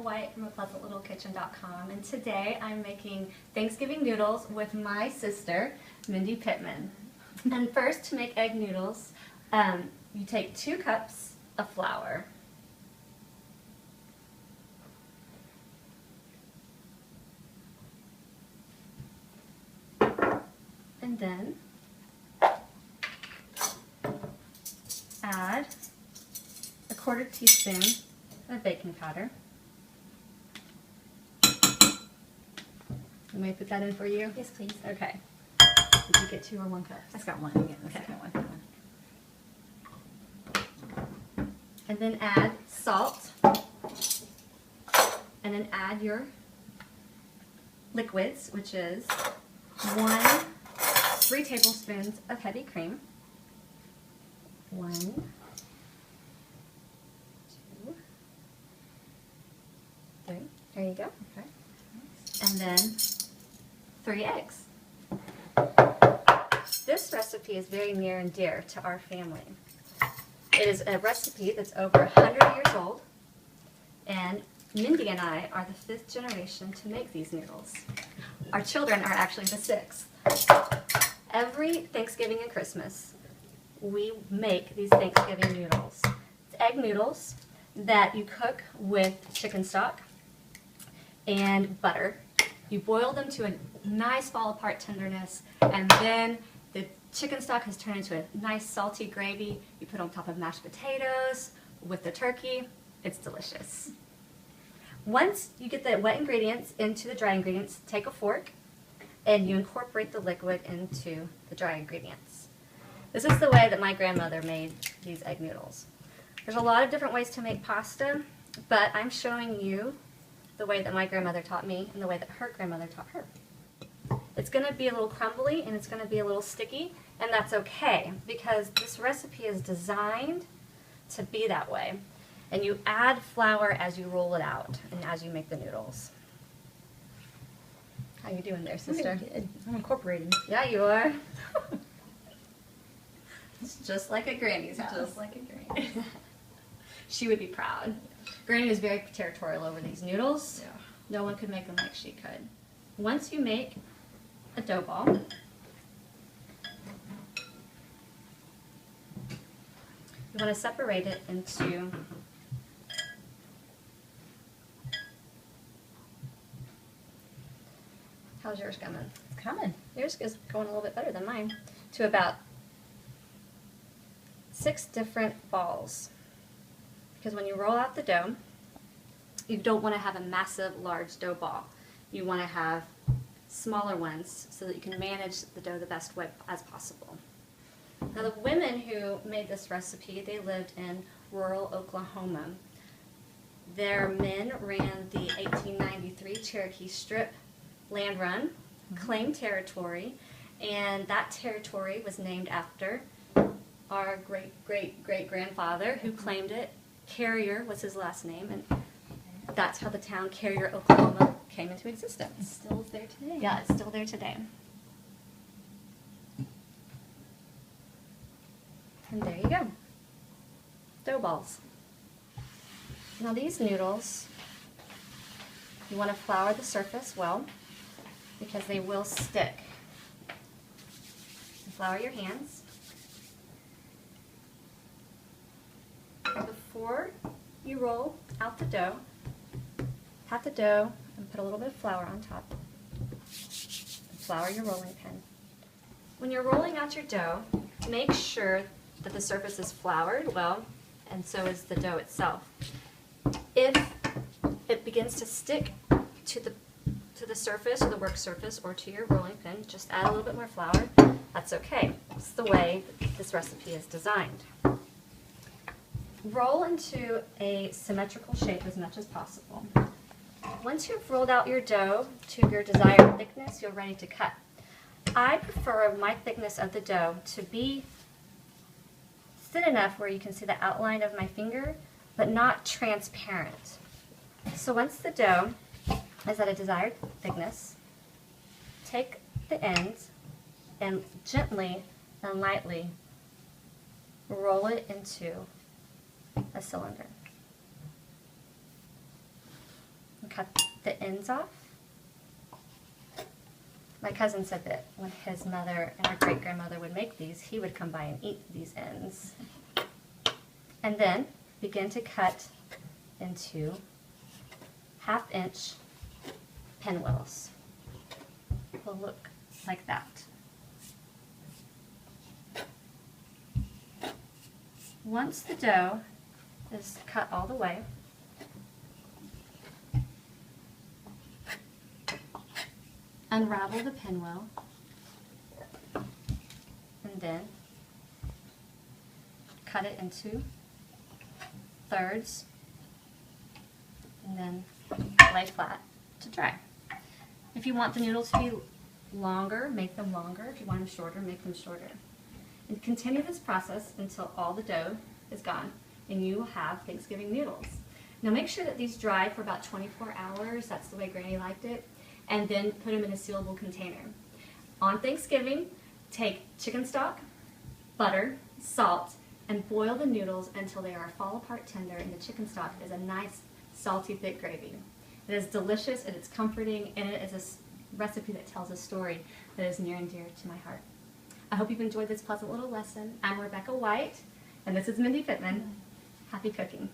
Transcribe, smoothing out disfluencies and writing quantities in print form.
White from apleasantlittlekitchen.com, and today I'm making Thanksgiving noodles with my sister, Mindy Pittman. And first, to make egg noodles, you take 2 cups of flour. And then add a 1/4 teaspoon of baking powder. Let me put that in for you? Yes, please. Okay. Did you get 2 or 1 cup? I just got 1. You get the Okay. second one. And then add salt. And then add your liquids, which is 3 tablespoons of heavy cream. 1, 2, 3. There you go. Okay. And then 3 eggs. This recipe is very near and dear to our family. It is a recipe that's over 100 years old, and Mindy and I are the 5th generation to make these noodles. Our children are actually the 6th. Every Thanksgiving and Christmas, we make these Thanksgiving noodles. It's egg noodles that you cook with chicken stock and butter. You boil them to a nice fall-apart tenderness, and then the chicken stock has turned into a nice salty gravy. You put on top of mashed potatoes with the turkey. It's delicious. Once you get the wet ingredients into the dry ingredients, take a fork and you incorporate the liquid into the dry ingredients. This is the way that my grandmother made these egg noodles. There's a lot of different ways to make pasta, but I'm showing you the way that my grandmother taught me and the way that her grandmother taught her. It's going to be a little crumbly and it's going to be a little sticky, and that's okay because this recipe is designed to be that way. And you add flour as you roll it out and as you make the noodles. How you doing there, sister? Good. I'm incorporating. Yeah, you are. It's just like a granny's house. Just like a granny. She would be proud. Granny was very territorial over these noodles. Yeah. No one could make them like she could. Once you make a dough ball, you want to separate it into how's yours coming? It's coming. Yours is going a little bit better than mine. To about 6 different balls. Because when you roll out the dough, you don't want to have a massive, large dough ball. You want to have smaller ones so that you can manage the dough the best way as possible. Now the women who made this recipe, they lived in rural Oklahoma. Their men ran the 1893 Cherokee Strip land run, claimed territory, and that territory was named after our great-great-great-grandfather who claimed it. Carrier was his last name, and that's how the town Carrier, Oklahoma came into existence. It still is there today. Yeah, it's still there today. And there you go. Dough balls. Now these noodles, you want to flour the surface well because they will stick. Flour your hands. Before you roll out the dough, pat the dough and put a little bit of flour on top. Flour your rolling pin. When you're rolling out your dough, make sure that the surface is floured well, and so is the dough itself. If it begins to stick to the surface, or the work surface, or to your rolling pin, just add a little bit more flour. That's okay. It's the way that this recipe is designed. Roll into a symmetrical shape as much as possible. Once you've rolled out your dough to your desired thickness, you're ready to cut. I prefer my thickness of the dough to be thin enough where you can see the outline of my finger, but not transparent. So once the dough is at a desired thickness, take the ends and gently and lightly roll it into a cylinder. cut the ends off. My cousin said that when his mother and our great-grandmother would make these, he would come by and eat these ends. And then begin to cut into 1/2 inch pinwheels. Will look like that. Once the dough is cut all the way, unravel the pinwheel, and then cut it into thirds, and then lay flat to dry. If you want the noodles to be longer, make them longer. If you want them shorter, make them shorter. And continue this process until all the dough is gone, and you will have Thanksgiving noodles. Now make sure that these dry for about 24 hours. That's the way Granny liked it. And then put them in a sealable container. On Thanksgiving, take chicken stock, butter, salt, and boil the noodles until they are fall apart tender and the chicken stock is a nice salty thick gravy. It is delicious and it's comforting, and it is a recipe that tells a story that is near and dear to my heart. I hope you've enjoyed this pleasant little lesson. I'm Rebecca White, and this is Mindy Pittman. Happy cooking.